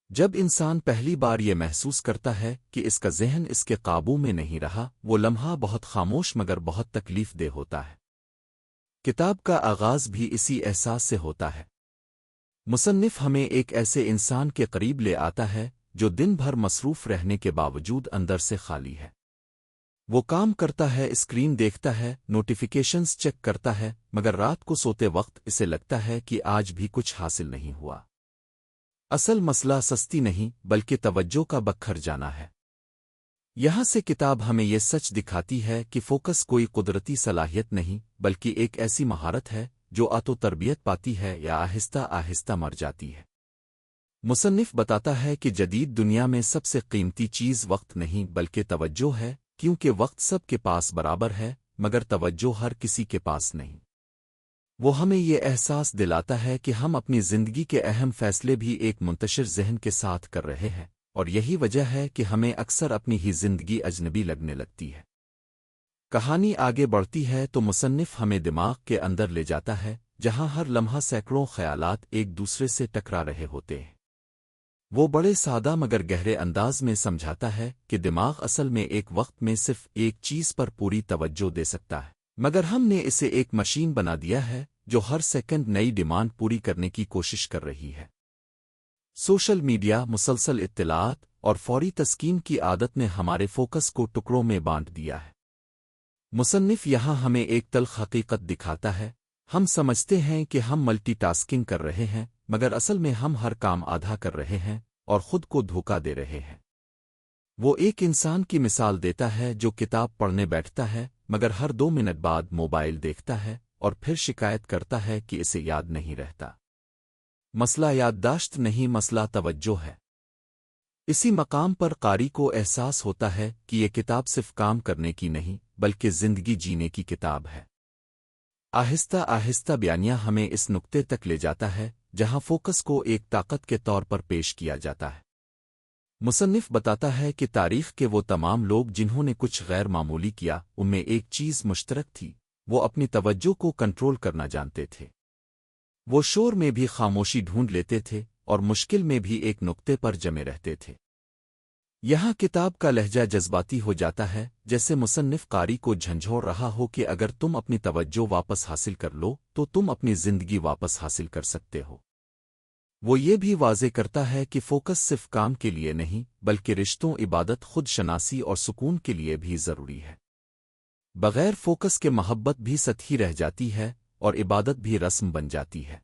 جب انسان پہلی بار یہ محسوس کرتا ہے کہ اس کا ذہن اس کے قابو میں نہیں رہا، وہ لمحہ بہت خاموش مگر بہت تکلیف دہ ہوتا ہے۔ کتاب کا آغاز بھی اسی احساس سے ہوتا ہے۔ مصنف ہمیں ایک ایسے انسان کے قریب لے آتا ہے جو دن بھر مصروف رہنے کے باوجود اندر سے خالی ہے۔ وہ کام کرتا ہے، اسکرین دیکھتا ہے، نوٹیفیکیشنز چیک کرتا ہے، مگر رات کو سوتے وقت اسے لگتا ہے کہ آج بھی کچھ حاصل نہیں ہوا۔ اصل مسئلہ سستی نہیں بلکہ توجہ کا بکھر جانا ہے۔ یہاں سے کتاب ہمیں یہ سچ دکھاتی ہے کہ فوکس کوئی قدرتی صلاحیت نہیں بلکہ ایک ایسی مہارت ہے جو آتو تربیت پاتی ہے یا آہستہ آہستہ مر جاتی ہے۔ مصنف بتاتا ہے کہ جدید دنیا میں سب سے قیمتی چیز وقت نہیں بلکہ توجہ ہے، کیونکہ وقت سب کے پاس برابر ہے مگر توجہ ہر کسی کے پاس نہیں۔ وہ ہمیں یہ احساس دلاتا ہے کہ ہم اپنی زندگی کے اہم فیصلے بھی ایک منتشر ذہن کے ساتھ کر رہے ہیں، اور یہی وجہ ہے کہ ہمیں اکثر اپنی ہی زندگی اجنبی لگنے لگتی ہے۔ کہانی آگے بڑھتی ہے تو مصنف ہمیں دماغ کے اندر لے جاتا ہے، جہاں ہر لمحہ سینکڑوں خیالات ایک دوسرے سے ٹکرا رہے ہوتے ہیں۔ وہ بڑے سادہ مگر گہرے انداز میں سمجھاتا ہے کہ دماغ اصل میں ایک وقت میں صرف ایک چیز پر پوری توجہ دے سکتا ہے، مگر ہم نے اسے ایک مشین بنا دیا ہے جو ہر سیکنڈ نئی ڈیمانڈ پوری کرنے کی کوشش کر رہی ہے۔ سوشل میڈیا، مسلسل اطلاعات اور فوری تسکین کی عادت نے ہمارے فوکس کو ٹکڑوں میں بانٹ دیا ہے۔ مصنف یہاں ہمیں ایک تلخ حقیقت دکھاتا ہے۔ ہم سمجھتے ہیں کہ ہم ملٹی ٹاسکنگ کر رہے ہیں، مگر اصل میں ہم ہر کام آدھا کر رہے ہیں اور خود کو دھوکا دے رہے ہیں۔ وہ ایک انسان کی مثال دیتا ہے جو کتاب پڑھنے بیٹھتا ہے مگر ہر 2 منٹ بعد موبائل دیکھتا ہے اور پھر شکایت کرتا ہے کہ اسے یاد نہیں رہتا۔ مسئلہ یادداشت نہیں، مسئلہ توجہ ہے۔ اسی مقام پر قاری کو احساس ہوتا ہے کہ یہ کتاب صرف کام کرنے کی نہیں بلکہ زندگی جینے کی کتاب ہے۔ آہستہ آہستہ بیانیہ ہمیں اس نقطے تک لے جاتا ہے جہاں فوکس کو ایک طاقت کے طور پر پیش کیا جاتا ہے۔ مصنف بتاتا ہے کہ تاریخ کے وہ تمام لوگ جنہوں نے کچھ غیر معمولی کیا، ان میں ایک چیز مشترک تھی، وہ اپنی توجہ کو کنٹرول کرنا جانتے تھے۔ وہ شور میں بھی خاموشی ڈھونڈ لیتے تھے اور مشکل میں بھی ایک نقطے پر جمے رہتے تھے۔ یہاں کتاب کا لہجہ جذباتی ہو جاتا ہے، جیسے مصنف قاری کو جھنجھوڑ رہا ہو کہ اگر تم اپنی توجہ واپس حاصل کر لو تو تم اپنی زندگی واپس حاصل کر سکتے ہو۔ وہ یہ بھی واضح کرتا ہے کہ فوکس صرف کام کے لیے نہیں بلکہ رشتوں، عبادت، خود شناسی اور سکون کے لیے بھی ضروری ہے۔ بغیر فوکس کے محبت بھی سطحی رہ جاتی ہے اور عبادت بھی رسم بن جاتی ہے۔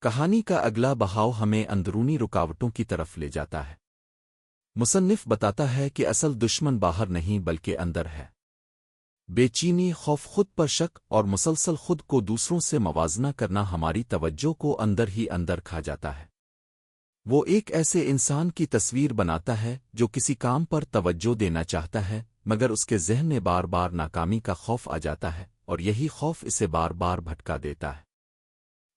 کہانی کا اگلا بہاؤ ہمیں اندرونی رکاوٹوں کی طرف لے جاتا ہے۔ مصنف بتاتا ہے کہ اصل دشمن باہر نہیں بلکہ اندر ہے۔ بے چینی، خوف، خود پر شک اور مسلسل خود کو دوسروں سے موازنہ کرنا ہماری توجہ کو اندر ہی اندر کھا جاتا ہے۔ وہ ایک ایسے انسان کی تصویر بناتا ہے جو کسی کام پر توجہ دینا چاہتا ہے مگر اس کے ذہن میں بار بار ناکامی کا خوف آ جاتا ہے اور یہی خوف اسے بار بار بھٹکا دیتا ہے۔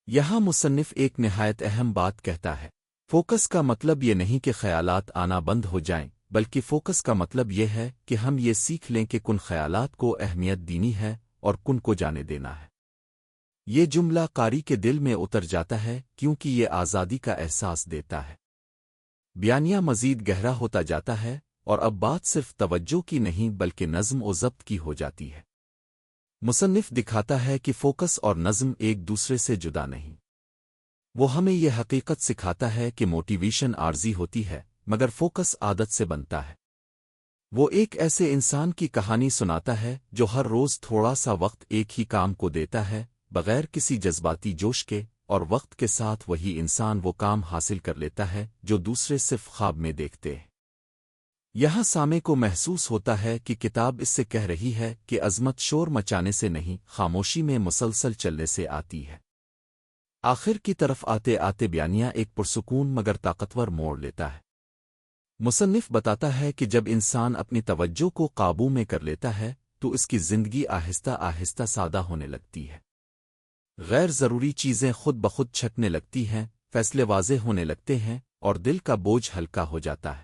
یہاں مصنف ایک نہایت اہم بات کہتا ہے۔ فوکس کا مطلب یہ نہیں کہ خیالات آنا بند ہو جائیں، بلکہ فوکس کا مطلب یہ ہے کہ ہم یہ سیکھ لیں کہ کن خیالات کو اہمیت دینی ہے اور کن کو جانے دینا ہے۔ یہ جملہ قاری کے دل میں اتر جاتا ہے کیونکہ یہ آزادی کا احساس دیتا ہے۔ بیانیہ مزید گہرا ہوتا جاتا ہے اور اب بات صرف توجہ کی نہیں بلکہ نظم و ضبط کی ہو جاتی ہے۔ مصنف دکھاتا ہے کہ فوکس اور نظم ایک دوسرے سے جدا نہیں۔ وہ ہمیں یہ حقیقت سکھاتا ہے کہ موٹیویشن عارضی ہوتی ہے مگر فوکس عادت سے بنتا ہے۔ وہ ایک ایسے انسان کی کہانی سناتا ہے جو ہر روز تھوڑا سا وقت ایک ہی کام کو دیتا ہے بغیر کسی جذباتی جوش کے، اور وقت کے ساتھ وہی انسان وہ کام حاصل کر لیتا ہے جو دوسرے صرف خواب میں دیکھتے ہیں۔ یہاں سامع کو محسوس ہوتا ہے کہ کتاب اس سے کہہ رہی ہے کہ عظمت شور مچانے سے نہیں، خاموشی میں مسلسل چلنے سے آتی ہے۔ آخر کی طرف آتے آتے بیانیہ ایک پرسکون مگر طاقتور موڑ لیتا ہے۔ مصنف بتاتا ہے کہ جب انسان اپنی توجہ کو قابو میں کر لیتا ہے تو اس کی زندگی آہستہ آہستہ سادہ ہونے لگتی ہے۔ غیر ضروری چیزیں خود بخود چھٹنے لگتی ہیں، فیصلے واضح ہونے لگتے ہیں اور دل کا بوجھ ہلکا ہو جاتا ہے۔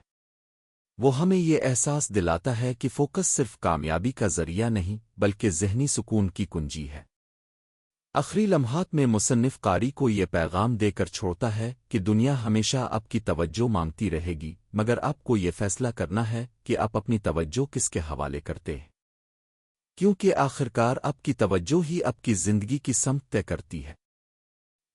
وہ ہمیں یہ احساس دلاتا ہے کہ فوکس صرف کامیابی کا ذریعہ نہیں بلکہ ذہنی سکون کی کنجی ہے۔ آخری لمحات میں مصنف قاری کو یہ پیغام دے کر چھوڑتا ہے کہ دنیا ہمیشہ آپ کی توجہ مانگتی رہے گی، مگر آپ کو یہ فیصلہ کرنا ہے کہ آپ اپنی توجہ کس کے حوالے کرتے ہیں، کیونکہ آخرکار آپ کی توجہ ہی آپ کی زندگی کی سمت طے کرتی ہے۔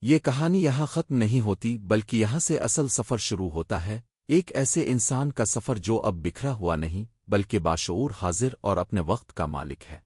یہ کہانی یہاں ختم نہیں ہوتی، بلکہ یہاں سے اصل سفر شروع ہوتا ہے، ایک ایسے انسان کا سفر جو اب بکھرا ہوا نہیں، بلکہ باشعور، حاضر اور اپنے وقت کا مالک ہے۔